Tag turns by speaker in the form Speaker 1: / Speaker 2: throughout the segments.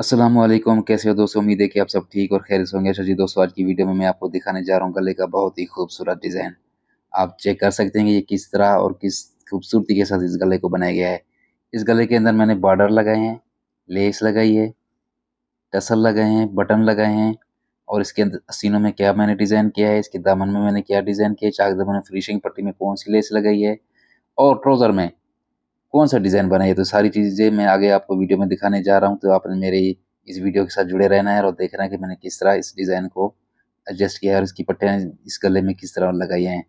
Speaker 1: अस्सलामुअलैकुम, कैसे हो दोस्तों? उम्मीद है कि आप सब ठीक और खैरियत से होंगे। अच्छा जी दोस्तों, आज की वीडियो में मैं आपको दिखाने जा रहा हूँ गले का बहुत ही खूबसूरत डिज़ाइन। आप चेक कर सकते हैं कि ये किस तरह और किस खूबसूरती के साथ इस गले को बनाया गया है। इस गले के अंदर मैंने बॉर्डर लगाए हैं, लेस लगाई है, टसल लगाए हैं, बटन लगाए हैं और इसके अंदर सीनों में क्या मैंने डिज़ाइन किया है, इसके दामन में मैंने क्या डिज़ाइन किया है, चाक दामन में फिनिशिंग पट्टी में कौन-सी लेस लगाई है और ट्राउज़र में कौन-सा डिज़ाइन बना है। तो सारी चीज़ें मैं आगे आपको वीडियो में दिखाने जा रहा हूँ, तो आपने मेरे इस वीडियो के साथ जुड़े रहना है और देखना है कि मैंने किस तरह इस डिज़ाइन को एडजस्ट किया है और इसकी पट्टियाँ इस गले में किस तरह लगाई हैं।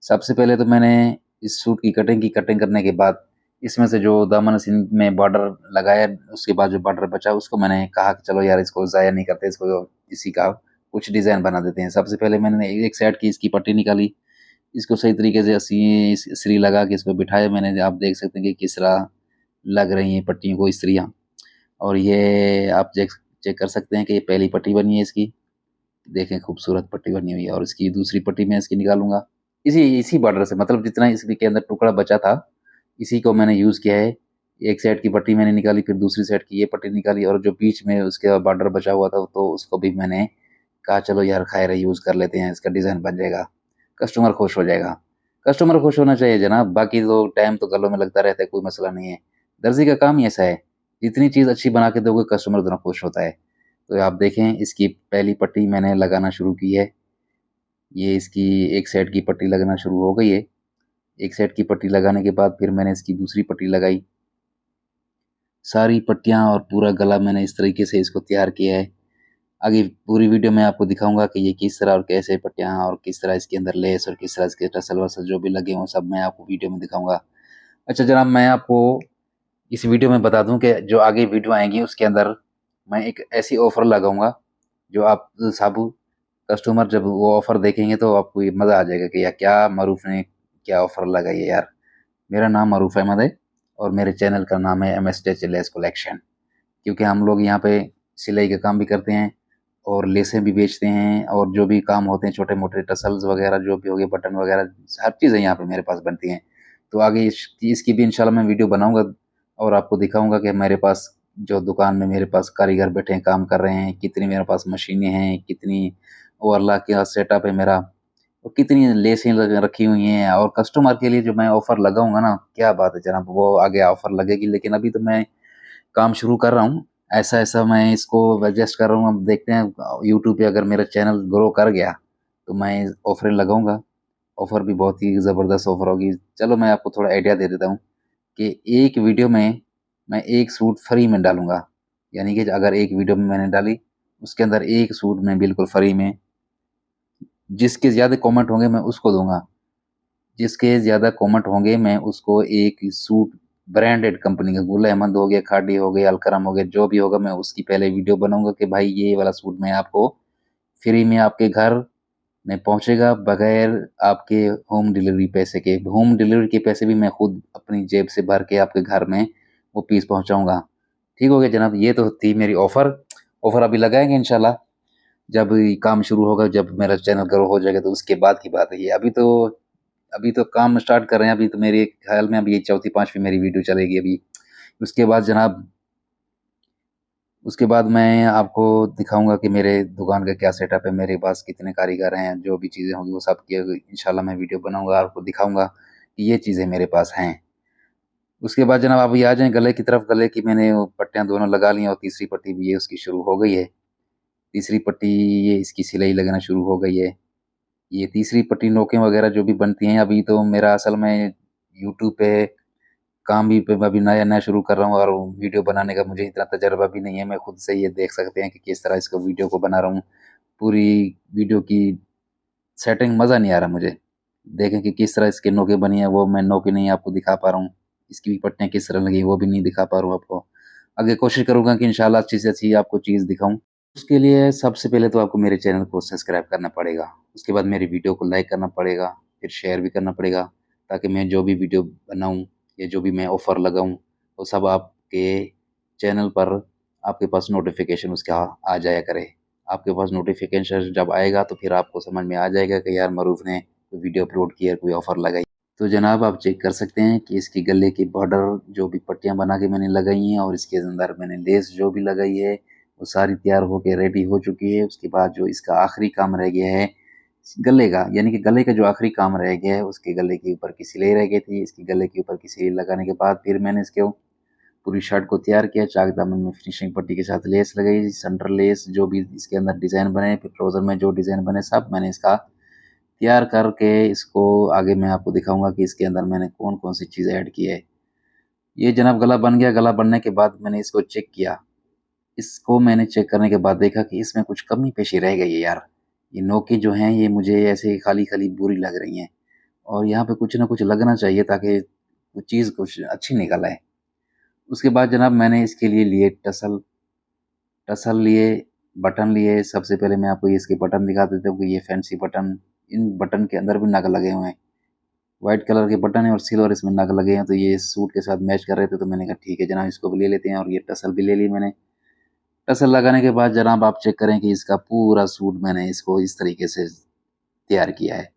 Speaker 1: सबसे पहले तो मैंने इस सूट की कटिंग करने के बाद इसमें से जो दामन सीन में बॉर्डर लगाया, उसके बाद जो बॉर्डर बचा उसको मैंने कहा कि चलो यार इसको ज़ाया नहीं करते, इसको इसी का कुछ डिज़ाइन बना देते हैं। सबसे पहले मैंने एक साइड की इसकी पट्टी निकाली, इसको सही तरीके से सुई लगा के इसको बिठाया मैंने। आप देख सकते हैं कि किस तरह लग रही हैं पट्टियों को इस्त्रियाँ। और ये आप चेक कर सकते हैं कि ये पहली पट्टी बनी है इसकी। देखें खूबसूरत पट्टी बनी हुई है और इसकी दूसरी पट्टी मैं इसकी निकालूँगा। इसी इसी बॉर्डर से, मतलब जितना इसके अंदर टुकड़ा बचा था, इसी को मैंने यूज़ किया है। एक साइड की पट्टी मैंने निकाली, फिर दूसरी साइड की ये पट्टी निकाली और जो बीच में उसका बॉर्डर बचा हुआ था तो उसको भी मैंने कहा चलो यार खैर यूज़ कर लेते हैं, इसका डिज़ाइन बन जाएगा, कस्टमर खुश हो जाएगा। कस्टमर खुश होना चाहिए जनाब, बाकी तो टाइम तो गलों में लगता रहता है, कोई मसला नहीं है। दर्जी का काम ही ऐसा है, जितनी चीज़ अच्छी बना के दोगे कस्टमर उतना खुश होता है। तो आप देखें इसकी पहली पट्टी मैंने लगाना शुरू की है। ये इसकी एक साइड की पट्टी लगना शुरू हो गई है। एक साइड की पट्टी लगाने के बाद फिर मैंने इसकी दूसरी पट्टी लगाई। सारी पट्टियाँ और पूरा गला मैंने इस तरीके से इसको तैयार किया है। आगे पूरी वीडियो में आपको दिखाऊँगा कि ये किस तरह और कैसे पट्टियाँ और किस तरह इसके अंदर लेस और किस तरह इसके टसल-वसल जो भी लगे हों सब मैं आपको वीडियो में दिखाऊँगा। अच्छा जनाब, मैं आपको इस वीडियो में बता दूँ कि जो आगे वीडियो आएँगी उसके अंदर मैं एक ऐसी ऑफ़र लगाऊँगा, जो आप सब कस्टमर जब वो ऑफ़र देखेंगे तो आपको ये मज़ा आ जाएगा कि यार क्या मरूफ़ ने क्या ऑफ़र लगाई है यार। मेरा नाम मरूफ़ अहमद है और मेरे चैनल का नाम है एमएस टेच लेस कलेक्शन। क्योंकि हम लोग यहाँ पे सिलाई का काम भी करते हैं और लेसें भी बेचते हैं और जो भी काम होते हैं छोटे-मोटे टसल्स वगैरह जो भी हो गए, बटन वगैरह हर चीज़ें यहाँ पे मेरे पास बनती हैं। तो आगे इसकी भी इंशाल्लाह मैं वीडियो बनाऊँगा और आपको दिखाऊँगा कि मेरे पास जो दुकान में मेरे पास कारीगर बैठे हैं, काम कर रहे हैं, कितनी मेरे पास मशीनें हैं, कितनी ओवरलॉक का सेटअप है मेरा और कितनी लेसें लग रखी हुई हैं और कस्टमर के लिए जो मैं ऑफ़र लगाऊँगा ना, क्या बात है जनाब, वो आगे ऑफ़र लगेगी। लेकिन अभी तो मैं काम शुरू कर रहा हूँ। ऐसा-ऐसा मैं इसको एडजस्ट कर रहा हूँ, अब देखते हैं यूट्यूब पे अगर मेरा चैनल ग्रो कर गया, तो मैं ऑफ़रें लगाऊँगा। ऑफ़र भी बहुत ही ज़बरदस्त ऑफ़र होगी। चलो मैं आपको थोड़ा आइडिया दे देता हूँ कि एक वीडियो में मैं 1 सूट फ्री में डालूँगा। यानी कि अगर एक वीडियो में मैंने डाली, उसके अंदर 1 सूट मैं बिल्कुल फ्री में जिसके ज़्यादा कमेंट होंगे मैं उसको दूँगा। जिसके ज़्यादा कमेंट होंगे मैं उसको एक सूट ब्रांडेड कंपनी का गुल अहमद हो गया, खादी हो गई, अलकरम हो गया, जो भी होगा मैं उसकी पहले वीडियो बनाऊँगा कि भाई ये वाला सूट मैं आपको फ्री में आपके घर में पहुँचेगा बगैर आपके होम डिलीवरी पैसे के। होम डिलीवरी के पैसे भी मैं खुद अपनी जेब से भर के आपके घर में वो पीस पहुँचाऊँगा। ठीक हो गया जनाब, ये तो थी मेरी ऑफ़र। ऑफ़र अभी लगाएँगे इंशाल्लाह, जब ये काम शुरू होगा, जब मेरा चैनल ग्रो हो जाएगा तो उसके बाद की बात है ये। अभी तो काम स्टार्ट कर रहे हैं, अभी तो मेरे ख़्याल में अभी ये चौथी 5वीं मेरी वीडियो चलेगी अभी। उसके बाद जनाब उसके बाद मैं आपको दिखाऊँगा कि मेरे दुकान का क्या सेटअप है, मेरे पास कितने कारीगर हैं, जो भी चीज़ें होंगी वो सब की इंशाल्लाह मैं वीडियो बनाऊँगा, आपको दिखाऊँगा कि ये चीज़ें मेरे पास हैं। उसके बाद जनाब अभी आ जाएँ गले की तरफ। गले की मैंने वो पट्टियाँ दोनों लगा ली हैं और तीसरी पट्टी भी ये उसकी शुरू हो गई है। तीसरी पट्टी ये इसकी सिलाई लगना शुरू हो गई है। ये तीसरी पट्टी नोकें वगैरह जो भी बनती हैं, अभी तो मेरा असल में यूट्यूब पे काम भी अभी नया-नया शुरू कर रहा हूँ और वीडियो बनाने का मुझे इतना तजुर्बा भी नहीं है। मैं खुद से ये देख सकते हैं कि किस तरह इसको वीडियो को बना रहा हूँ। पूरी वीडियो की सेटिंग मज़ा नहीं आ रहा मुझे। देखें कि किस तरह इसकी नोकें बनी हैं, वो मैं नोकें नहीं आपको दिखा पा रहा हूँ। इसकी भी पट्टियाँ किस तरह लगी हैं, वो भी नहीं दिखा पा रहा हूँ आपको। आगे कोशिश करूँगा कि इंशाल्लाह अच्छी से अच्छी आपको चीज़ दिखाऊँ। उसके लिए सबसे पहले तो आपको मेरे चैनल को सब्सक्राइब करना पड़ेगा। उसके बाद मेरी वीडियो को लाइक करना पड़ेगा, फिर शेयर भी करना पड़ेगा, ताकि मैं जो भी वीडियो बनाऊँ या जो भी मैं ऑफ़र लगाऊँ, वो सब आपके चैनल पर आपके पास नोटिफ़िकेशन उसका आ जाया करे। आपके पास नोटिफ़िकेशन जब आएगा तो फिर आपको समझ में आ जाएगा कि यार मरूफ़ ने कोई वीडियो अपलोड की है, कोई ऑफ़र लगाई। तो जनाब आप चेक कर सकते हैं कि इसकी गले की बॉर्डर जो भी पट्टियाँ बना के मैंने लगाई हैं और इसके अंदर मैंने लेस जो भी लगाई है, वो सारी तैयार होके रेडी हो चुकी है। उसके बाद जो इसका आखिरी काम रह गया है गले का, यानी कि गले का जो आखिरी काम रह गया है, उसके गले के ऊपर की सिलाई रह गई थी। इसकी गले के ऊपर की सिलाई लगाने के बाद फिर मैंने इसके पूरी शर्ट को तैयार किया। चाक दामन में फिनिशिंग पट्टी के साथ लेस लगाई, सेंटर लेस, जो भी इसके अंदर डिज़ाइन बने, फिर ट्राउज़र में जो डिज़ाइन बने, सब मैंने इसका तैयार करके इसको आगे मैं आपको दिखाऊंगा कि इसके अंदर मैंने कौन कौन सी चीज़ ऐड की है। ये जनाब गला बन गया। गला बनने के बाद मैंने इसको चेक किया। इसको मैंने चेक करने के बाद देखा कि इसमें कुछ कमी पेशी रह गई है यार। ये नोकें जो हैं ये मुझे ऐसे खाली खाली बुरी लग रही हैं, और यहाँ पे कुछ ना कुछ लगना चाहिए ताकि वो चीज़ कुछ अच्छी निकल आए। उसके बाद जनाब मैंने इसके लिए लिए टसल टसल लिए, बटन लिए। सबसे पहले मैं आपको इसके बटन दिखा देता हूँ कि ये फैंसी बटन, इन बटन के अंदर भी नग लगे हुए हैं। वाइट कलर के बटन है और सिल्वर इसमें नग लगे हैं, तो ये सूट के साथ मैच कर रहे थे, तो मैंने कहा ठीक है जनाब इसको भी ले लेते हैं। और ये टसल भी ले ली मैंने। टसल लगाने के बाद जनाब आप चेक करें कि इसका पूरा सूट मैंने इसको इस तरीके से तैयार किया है।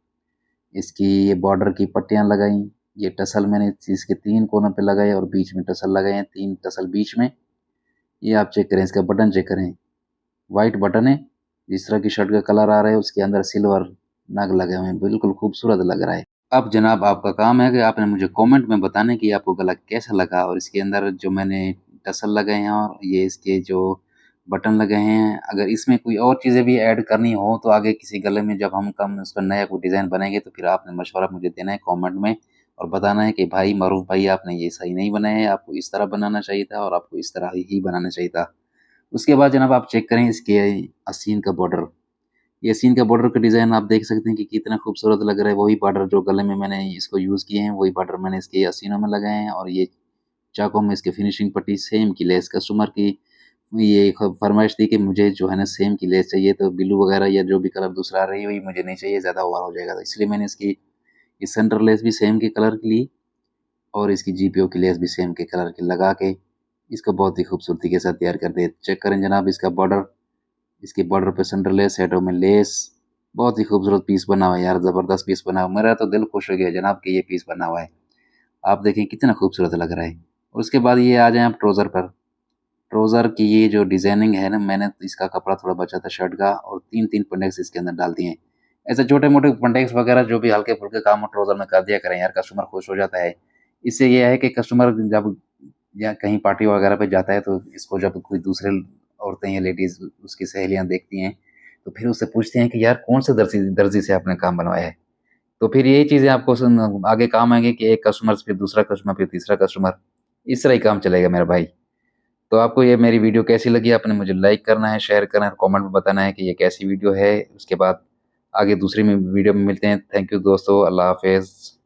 Speaker 1: इसकी ये बॉर्डर की पट्टियाँ लगाई, ये टसल मैंने इसके 3 कोनों पे लगाए और बीच में टसल लगाए हैं, 3 टसल बीच में। ये आप चेक करें, इसका बटन चेक करें, वाइट बटन है। जिस तरह की शर्ट का कलर आ रहा है उसके अंदर सिल्वर नग लगे हुए हैं, बिल्कुल खूबसूरत लग रहा है। अब जनाब आपका काम है कि आपने मुझे कमेंट में बताना कि आपको गला कैसा लगा, और इसके अंदर जो मैंने टसल लगाए हैं और ये इसके जो बटन लगे हैं, अगर इसमें कोई और चीज़ें भी ऐड करनी हो तो आगे किसी गले में जब हम उसका नया कोई डिज़ाइन बनाएंगे तो फिर आपने मशवरा मुझे देना है कमेंट में, और बताना है कि भाई मरूफ भाई आपने ये सही नहीं बनाया है, आपको इस तरह बनाना चाहिए था और आपको इस तरह ही बनाना चाहिए था। उसके बाद जनाब आप चेक करें इसके आस्तीन का बॉर्डर। ये आस्तीन का बॉर्डर का डिज़ाइन आप देख सकते हैं कि कितना खूबसूरत लग रहा है। वही बॉर्डर जो गले में मैंने इसको यूज़ किए हैं, वही बॉर्डर मैंने इसके आस्तीनों में लगाए हैं। और ये चाकों में इसके फिनिशिंग पट्टी सेम की लेस, कस्टमर की ये फरमाइश थी कि मुझे जो है ना सेम की लेस चाहिए, तो ब्लू वगैरह या जो भी कलर दूसरा आ रही है वही मुझे नहीं चाहिए, ज़्यादा ओवर हो जाएगा। तो इसलिए मैंने इसकी ये सेंटर लेस भी सेम के कलर की ली और इसकी जीपीओ की लेस भी सेम के कलर की लगा के इसको बहुत ही खूबसूरती के साथ तैयार कर दिया। चेक करें जनाब इसका बॉर्डर, इसके बॉर्डर पे सेंटर लेस, हेडों में लेस, बहुत ही खूबसूरत पीस बना हुआ है यार, ज़बरदस्त पीस बना हुआ। मेरा तो दिल खुश हो गया जनाब कि ये पीस बना हुआ है। आप देखें कितना खूबसूरत लग रहा है। और उसके बाद ये आ जाएँ आप ट्राउज़र पर। ट्राउज़र की ये जो डिज़ाइनिंग है ना, मैंने इसका कपड़ा थोड़ा बचा था शर्ट का और 3-3 पंडेक्स इसके अंदर डाल दिए हैं। ऐसे छोटे-मोटे पंडेक्स वगैरह जो भी हल्के-फुल्के काम हो ट्राउज़र में कर दिया करें यार, कस्टमर खुश हो जाता है। इससे ये है कि कस्टमर जब या कहीं पार्टी वगैरह पे जाता है तो इसको जब कोई दूसरे औरतें या लेडीज़ उसकी सहेलियाँ देखती हैं, तो फिर उससे पूछती हैं कि यार कौन से दर्जी से आपने काम बनवाया है? तो फिर यही चीज़ें आपको आगे काम आएँगी कि एक कस्टमर से फिर दूसरा कस्टमर, फिर तीसरा कस्टमर, इस तरह ही काम चलेगा मेरा भाई। तो आपको ये मेरी वीडियो कैसी लगी आपने मुझे लाइक करना है, शेयर करना है, कमेंट में बताना है कि ये कैसी वीडियो है। उसके बाद आगे दूसरी में वीडियो में मिलते हैं। थैंक यू दोस्तों, अल्लाह हाफ़िज़।